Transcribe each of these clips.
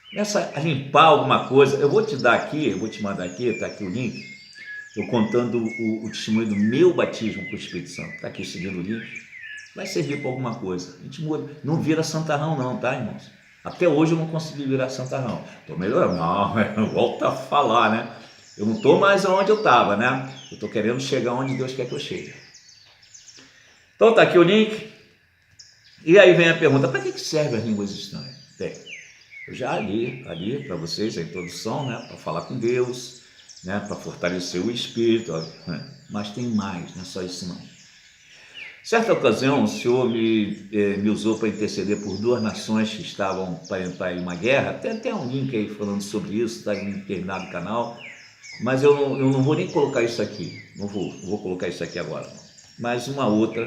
começa a limpar alguma coisa. Eu vou te dar aqui, eu vou te mandar aqui, está aqui o link, eu contando o testemunho do meu batismo com o Espírito Santo. Está aqui seguindo o link. Vai servir para alguma coisa. A gente muda. Não vira santarrão não, tá, irmãos? Até hoje eu não consegui virar santarrão. Estou melhorando. Não, volta a falar, né? Eu não estou mais onde eu estava, né? Eu estou querendo chegar onde Deus quer que eu chegue. Então tá aqui o link. E aí vem a pergunta, para que serve as línguas estranhas? Bem, eu já li para vocês a introdução, né? Para falar com Deus, né? Para fortalecer o espírito, né? Mas tem mais, não é só isso não. Certa ocasião, o Senhor me usou para interceder por duas nações que estavam para entrar em uma guerra. Tem até um link aí falando sobre isso, está em um determinado canal, mas eu não vou nem colocar isso aqui, não vou colocar isso aqui agora. Mas uma outra,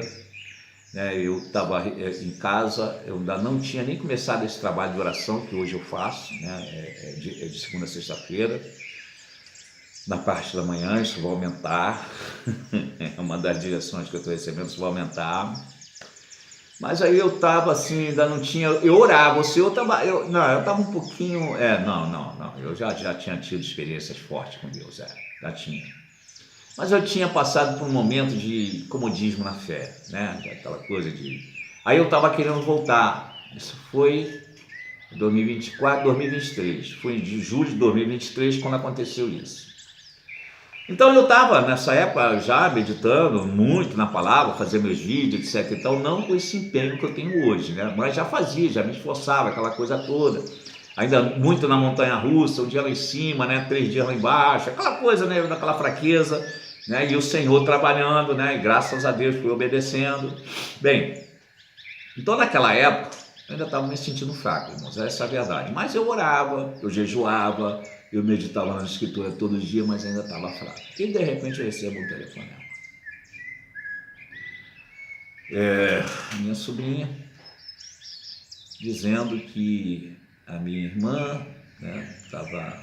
né, eu estava em casa, eu ainda não tinha nem começado esse trabalho de oração que hoje eu faço, né, é de segunda a sexta-feira. Na parte da manhã, isso vai aumentar, é uma das direções que eu estou recebendo, isso vai aumentar. Mas aí eu estava assim, ainda não tinha, eu orava, eu estava um pouquinho, não, eu já tinha tido experiências fortes com Deus, já tinha. Mas eu tinha passado por um momento de comodismo na fé, né, aquela coisa de... Aí eu estava querendo voltar, isso foi 2024, 2023, foi de julho de 2023 quando aconteceu isso. Então eu estava nessa época já meditando muito na palavra, fazia meus vídeos, etc. Então, não com esse empenho que eu tenho hoje, né? Mas já fazia, já me esforçava, aquela coisa toda. Ainda muito na montanha russa, um dia lá em cima, né? 3 dias lá embaixo, aquela coisa, né? Daquela fraqueza, né? E o Senhor trabalhando, né? E graças a Deus fui obedecendo. Bem, então naquela época eu ainda estava me sentindo fraco, irmãos, essa é a verdade. Mas eu orava, eu jejuava, eu meditava na escritura todo dia, mas ainda estava fraco. E de repente eu recebo um telefonema. Minha sobrinha dizendo que a minha irmã estava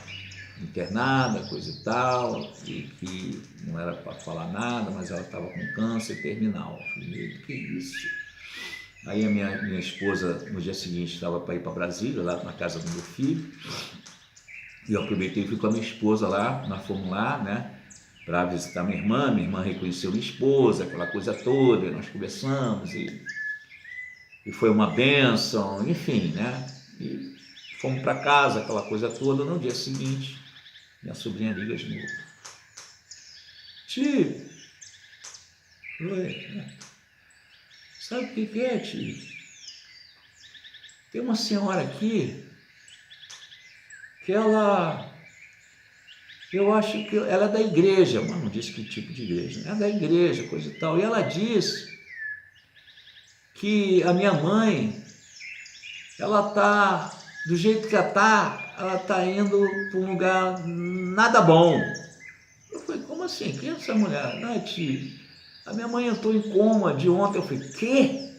internada, coisa e tal, e que não era para falar nada, mas ela estava com câncer terminal. Eu falei, que isso? Aí a minha esposa, no dia seguinte, estava para ir para Brasília, lá na casa do meu filho, e eu aproveitei e fui com a minha esposa lá, nós fomos lá, né, para visitar minha irmã reconheceu minha esposa, aquela coisa toda, e nós conversamos, e foi uma bênção, enfim, né, e fomos para casa, aquela coisa toda. No dia seguinte, minha sobrinha liga de novo. Tio, oi, sabe o que é, tio? Tem uma senhora aqui que ela, eu acho que ela é da igreja, mas não disse que tipo de igreja, é da igreja, coisa e tal, e ela disse que a minha mãe, ela tá, do jeito que ela tá indo para um lugar nada bom. Eu falei, como assim? Quem é essa mulher? Não, tio, a minha mãe entrou em coma de ontem. Eu falei, quê?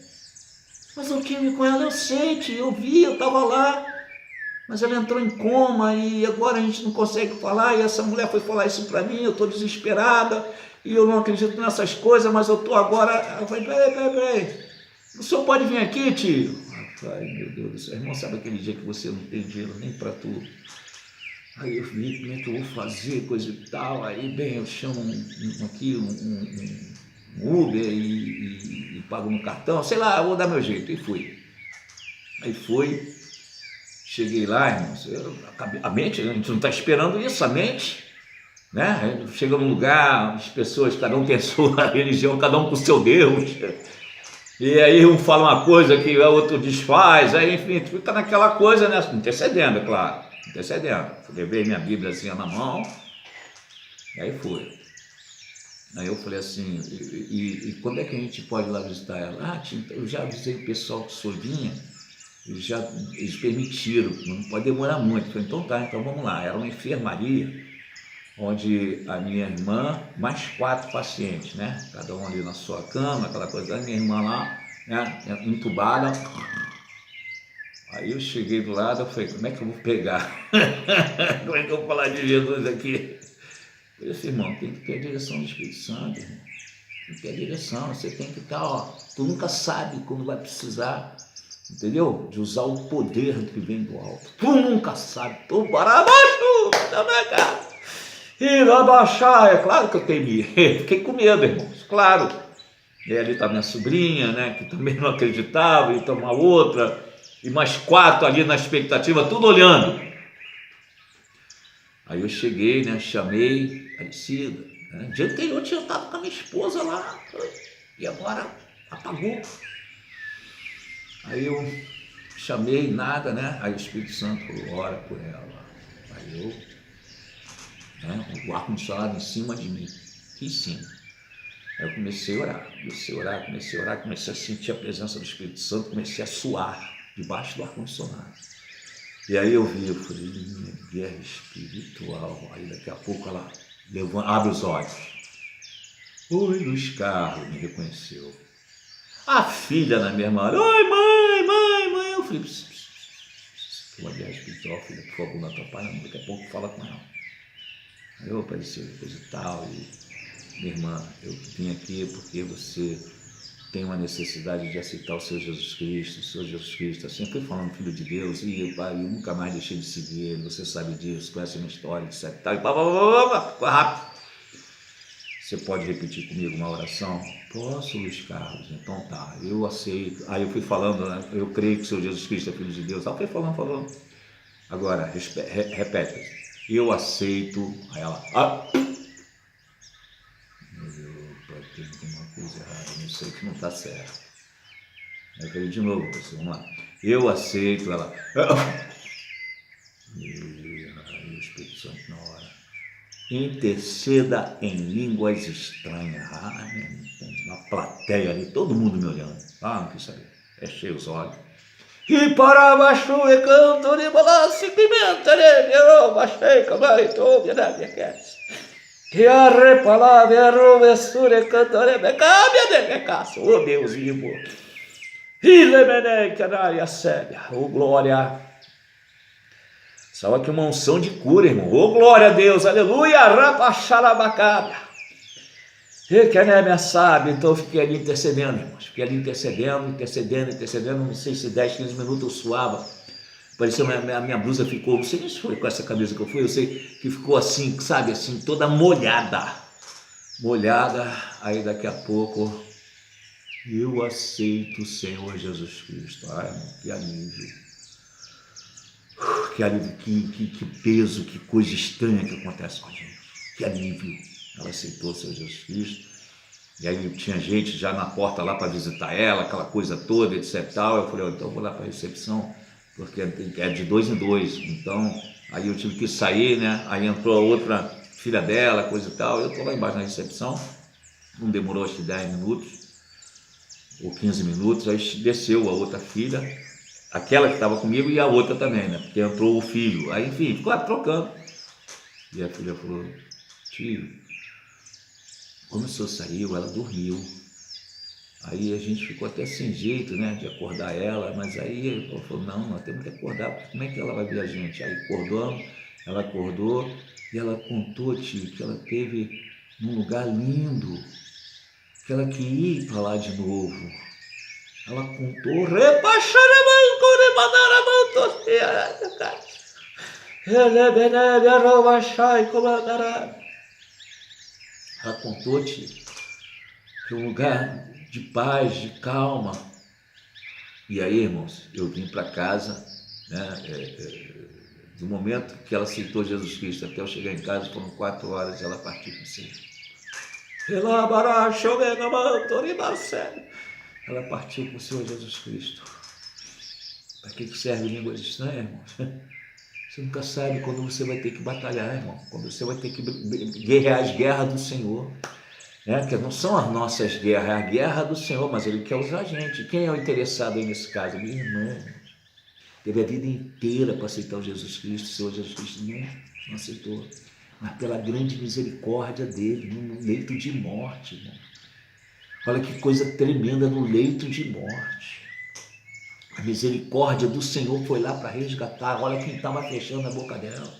Mas eu tive com ela, eu sei, tio, eu vi, eu estava lá, mas ela entrou em coma e agora a gente não consegue falar, e essa mulher foi falar isso para mim, eu estou desesperada, e eu não acredito nessas coisas, mas eu estou agora... Eu falei, peraí, o senhor pode vir aqui, tio? Ai, meu Deus do céu, irmão, sabe aquele dia que você não tem dinheiro nem para tudo? Aí eu falei, como é que eu vou fazer, coisa e tal, aí bem, eu chamo aqui um Uber e pago no cartão, sei lá, eu vou dar meu jeito, e fui. Aí fui, cheguei lá, irmãos, a mente, a gente não está esperando isso, a mente, né? Chega num lugar, as pessoas, cada um tem a sua religião, cada um com o seu Deus, e aí um fala uma coisa que o outro desfaz, aí enfim, fica naquela coisa, né? Intercedendo, é claro, intercedendo. Levei minha Bíbliazinha na mão, e aí fui. Aí eu falei assim, e quando é que a gente pode ir lá visitar ela? Ah, eu já avisei o pessoal que o senhor vinha, eles permitiram, não pode demorar muito. Eu falei, então tá, então vamos lá. Era uma enfermaria, onde a minha irmã, mais 4 pacientes, né? Cada um ali na sua cama, aquela coisa, a minha irmã lá, né? Entubada. Aí eu cheguei do lado, eu falei, como é que eu vou pegar? Como é que eu vou falar de Jesus aqui? Eu falei assim, irmão, tem que ter a direção do Espírito Santo, irmão. Tem que ter a direção, você tem que estar, ó, tu nunca sabe quando vai precisar, entendeu? De usar o poder que vem do alto. Tu nunca sabe, tu barabaixo, e vai baixar. É claro que eu temi, fiquei com medo, irmãos, claro. E ali está minha sobrinha, né, que também não acreditava, então uma outra, e mais 4 ali na expectativa, tudo olhando. Aí eu cheguei, né, chamei a Aparecida, né? Dia anterior eu tinha estado com a minha esposa lá, e agora apagou. Aí eu chamei, nada, né? Aí o Espírito Santo falou, ora por ela. Aí eu, né, o ar-condicionado em cima de mim, aqui em cima. Aí eu comecei a orar, comecei a sentir a presença do Espírito Santo, comecei a suar debaixo do ar-condicionado. E aí eu falei, minha guerra espiritual. Aí daqui a pouco ela abre os olhos. Oi, Luiz Carlos, me reconheceu. A filha na mesma hora, oi, mãe. Eu falei, uma guerra espiritual, filha, por favor, não atrapalha, daqui a pouco fala com ela. Aí eu apareci, coisa e tal, e minha irmã, eu vim aqui porque você tem uma necessidade de aceitar o Senhor Jesus Cristo, assim, eu fui falando filho de Deus, e eu nunca mais deixei de seguir ele, você sabe disso, conhece a minha história, etc. E tal, e rápido. Você pode repetir comigo uma oração? Posso, Luiz Carlos? Então tá, eu aceito. Aí eu fui falando, né? Eu creio que o Senhor Jesus Cristo é filho de Deus. Aí eu fui falando. Agora, repete. Eu aceito. Aí ela, pode ter alguma coisa errada, não sei, que não está certo. Aí eu falei de novo, vamos lá. Eu aceito. Ela, e aí o Espírito Santo na hora. Interceda em línguas estranhas. Uma plateia ali, todo mundo me olhando. Não quis saber. Fechei os olhos. E para baixo e canto de balanço e pimenta, né? Eu baixei, camarito, me dá minha casa. Que a repalada e a rovessura cantaré, me cabe de minha casa. Ô Deus vivo. E lemene que a séria. Ô glória. Só aqui uma unção de cura, irmão. Ô, glória a Deus, aleluia, rapaxarabacabia. E que a neve sabe, então eu fiquei ali intercedendo, irmãos. Fiquei ali intercedendo, não sei se 10, 15 minutos eu suava. Parecia a minha blusa ficou, não sei nem se foi com essa camisa que eu fui, eu sei que ficou assim, sabe, assim, toda molhada. Aí daqui a pouco, eu aceito o Senhor Jesus Cristo. Ai, irmão, que alívio. Que peso, que coisa estranha que acontece com a gente. Que alívio. Ela aceitou o Senhor Jesus Cristo. E aí tinha gente já na porta lá para visitar ela, aquela coisa toda, etc. Tal. Eu falei, então eu vou lá para a recepção, porque é de 2 em 2. Então, aí eu tive que sair, né? Aí entrou a outra filha dela, coisa e tal. Eu estou lá embaixo na recepção. Não demorou acho que 10 minutos ou 15 minutos. Aí desceu a outra filha. Aquela que estava comigo e a outra também, né? Porque entrou o filho. Aí, enfim, ficou trocando. E a filha falou, tio, quando o senhor saiu, ela dormiu. Aí a gente ficou até sem jeito, né? De acordar ela. Mas aí ele falou, não, nós temos que acordar, porque como é que ela vai ver a gente? Aí acordamos, ela acordou e ela contou, tio, que ela teve num lugar lindo, que ela queria ir para lá de novo. Ela contou, ela contou, tio, que um lugar de paz, de calma. E aí, irmãos, eu vim para casa, né? Do momento que ela aceitou Jesus Cristo até eu chegar em casa, foram 4 horas e ela partiu com o Senhor. Ela partiu com o Senhor Jesus Cristo. Para que serve línguas estranhas, irmãos? Você nunca sabe quando você vai ter que batalhar, irmão. Quando você vai ter que guerrear as guerras do Senhor. Que não são as nossas guerras, é a guerra do Senhor, mas Ele quer usar a gente. Quem é o interessado aí nesse caso? Minha irmã. Teve a vida inteira para aceitar o Jesus Cristo. O Senhor Jesus Cristo não aceitou. Mas pela grande misericórdia dele, no leito de morte, irmão. Olha que coisa tremenda, no leito de morte. A misericórdia do Senhor foi lá para resgatar. Olha quem estava fechando a boca dela.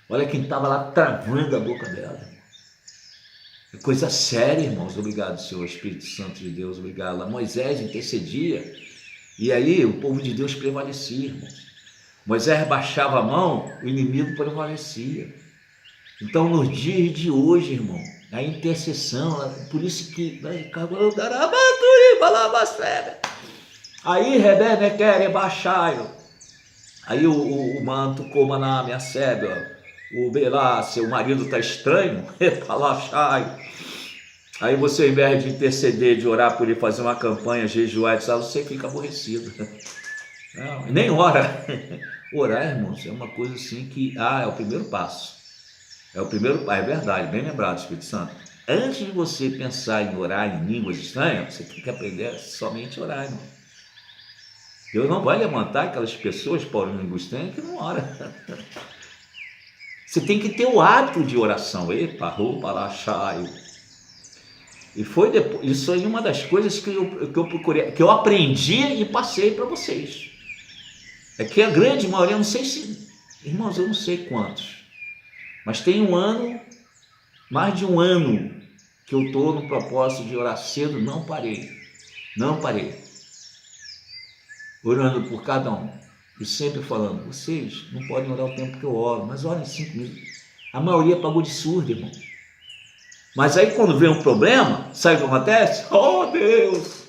Olha quem estava lá travando a boca dela. É coisa séria, irmãos. Obrigado, Senhor Espírito Santo de Deus. Obrigado. Moisés intercedia. E aí o povo de Deus prevalecia, irmão. Moisés baixava a mão, o inimigo prevalecia. Então, nos dias de hoje, irmão, a intercessão, por isso que... Aí, Rebé, quer baixar. Aí o manto coma na minha sebe, o Belá, seu marido está estranho, aí você, ao invés de interceder, de orar por ele, fazer uma campanha, jejuar, você fica aborrecido. Não, nem ora. Orar, irmãos, é uma coisa assim que, é o primeiro passo. É o primeiro passo, é verdade, bem lembrado, Espírito Santo. Antes de você pensar em orar em línguas estranhas, você tem que aprender somente a orar, irmão. Deus não vai levantar aquelas pessoas, Paulo, em língua estranha, que não ora. Você tem que ter o hábito de oração. E foi depois, isso aí é uma das coisas que eu procurei, que eu aprendi e passei para vocês. É que a grande maioria, não sei se, irmãos, eu não sei quantos, mas tem mais de um ano que eu estou no propósito de orar cedo, não parei, orando por cada um, e sempre falando, vocês não podem orar o tempo que eu oro, mas orem 5 minutos. A maioria pagou de surdo, irmão. Mas aí quando vem um problema, sabe o que acontece? Oh Deus!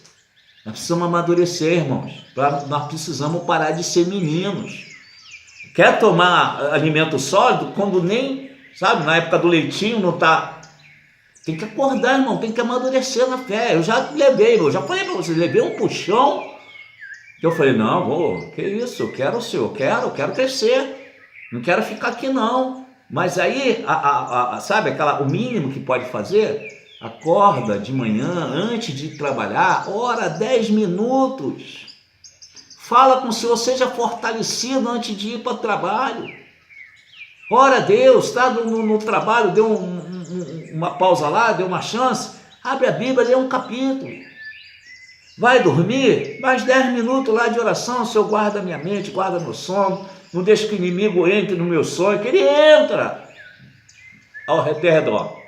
Nós precisamos amadurecer, irmãos. Nós precisamos parar de ser meninos. Quer tomar alimento sólido quando nem, sabe, na época do leitinho não está. Tem que acordar, irmão, tem que amadurecer na fé. Eu já já falei para vocês, levei um puxão. Eu falei, não, que isso, eu quero quero crescer. Não quero ficar aqui não. Mas aí, sabe, o mínimo que pode fazer, acorda de manhã, antes de trabalhar, ora 10 minutos, fala com o Senhor, seja fortalecido antes de ir para o trabalho, ora a Deus, está no trabalho, deu uma pausa lá, deu uma chance, abre a Bíblia, lê um capítulo, vai dormir, mais 10 minutos lá de oração, Senhor, guarda minha mente, guarda meu sono, não deixe que o inimigo entre no meu sonho, que ele entra ao redor,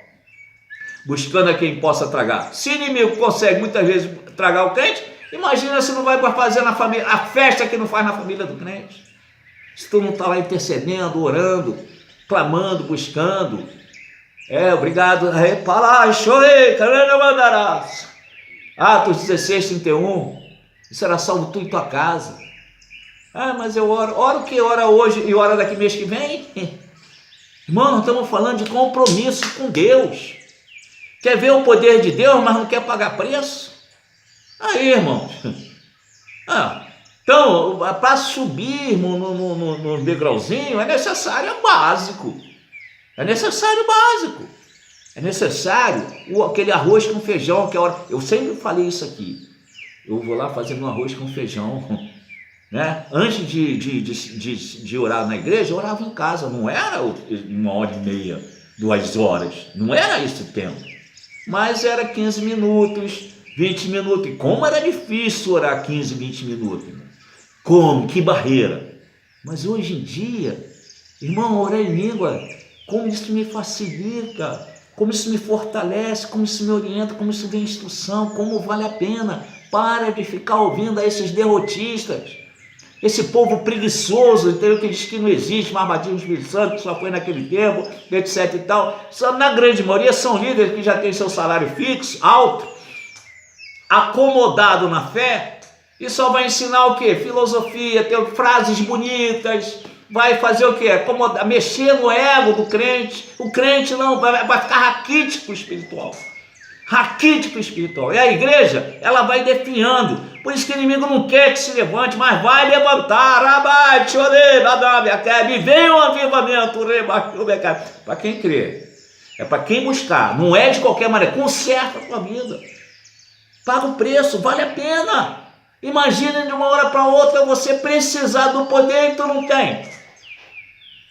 buscando a quem possa tragar. Se o inimigo consegue muitas vezes tragar o crente, imagina se não vai fazer na família, a festa que não faz na família do crente. Se tu não está lá intercedendo, orando, clamando, buscando. Obrigado. Chorei, Atos 16, 31. Será salvo tu e tua casa. Mas eu oro o que? Ora hoje e ora daqui mês que vem? Irmão, nós estamos falando de compromisso com Deus. Quer ver o poder de Deus, mas não quer pagar preço? Aí, irmãos. Então, para subir, irmão, no degrauzinho, é necessário básico. É necessário aquele arroz com feijão, que é hora. Eu sempre falei isso aqui. Eu vou lá fazendo um arroz com feijão. Né? Antes de orar na igreja, eu orava em casa, não era 1h30, 2 horas, não era esse tempo, mas era 15 minutos, 20 minutos, e como era difícil orar 15, 20 minutos, como, que barreira, mas hoje em dia, irmão, orar em língua, como isso me facilita, como isso me fortalece, como isso me orienta, como isso vem instrução, como vale a pena. Para de ficar ouvindo a esses derrotistas, esse povo preguiçoso, entendeu? Que diz que não existe mais batismo do Espírito Santo, que só foi naquele tempo, etc e tal. Na grande maioria são líderes que já têm seu salário fixo, alto, acomodado na fé, e só vai ensinar o quê? Filosofia, ter frases bonitas, vai fazer o quê? Mexer no ego do crente. O crente não, vai ficar raquítico espiritual. E a igreja, ela vai definhando. Por isso que o inimigo não quer que se levante, mas vai levantar. E vem um avivamento. Para quem crê, é para quem buscar. Não é de qualquer maneira. Conserta a tua vida. Paga o preço, vale a pena. Imagina de uma hora para outra você precisar do poder que tu não tem.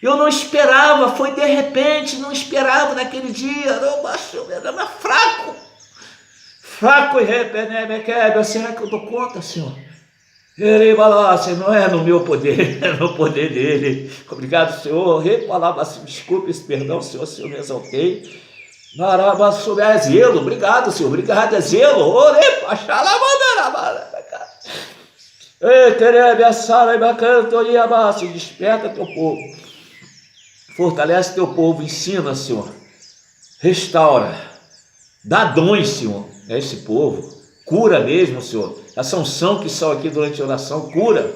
Eu não esperava, foi de repente, não esperava naquele dia. Eu era fraco e repenemequebe. Será que eu dou conta, Senhor? Não é no meu poder, é no poder dele. Obrigado, Senhor. Desculpe esse perdão, Senhor, se eu me exaltei. É zelo, obrigado, Senhor. Obrigado, é zelo. Ei, querebe, assara, ibacanto, iabassi, desperta teu povo. Fortalece teu povo, ensina, Senhor. Restaura. Dá dons, Senhor, a esse povo. Cura mesmo, Senhor. Essa unção que saiu aqui durante a oração, cura.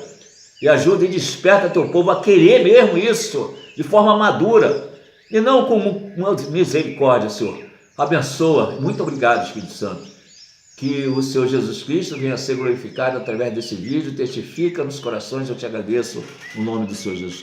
E ajuda e desperta teu povo a querer mesmo isso, de forma madura. E não com misericórdia, Senhor. Abençoa. Muito obrigado, Espírito Santo. Que o Senhor Jesus Cristo venha a ser glorificado através desse vídeo, testifica nos corações, eu te agradeço, no nome do Senhor Jesus Cristo.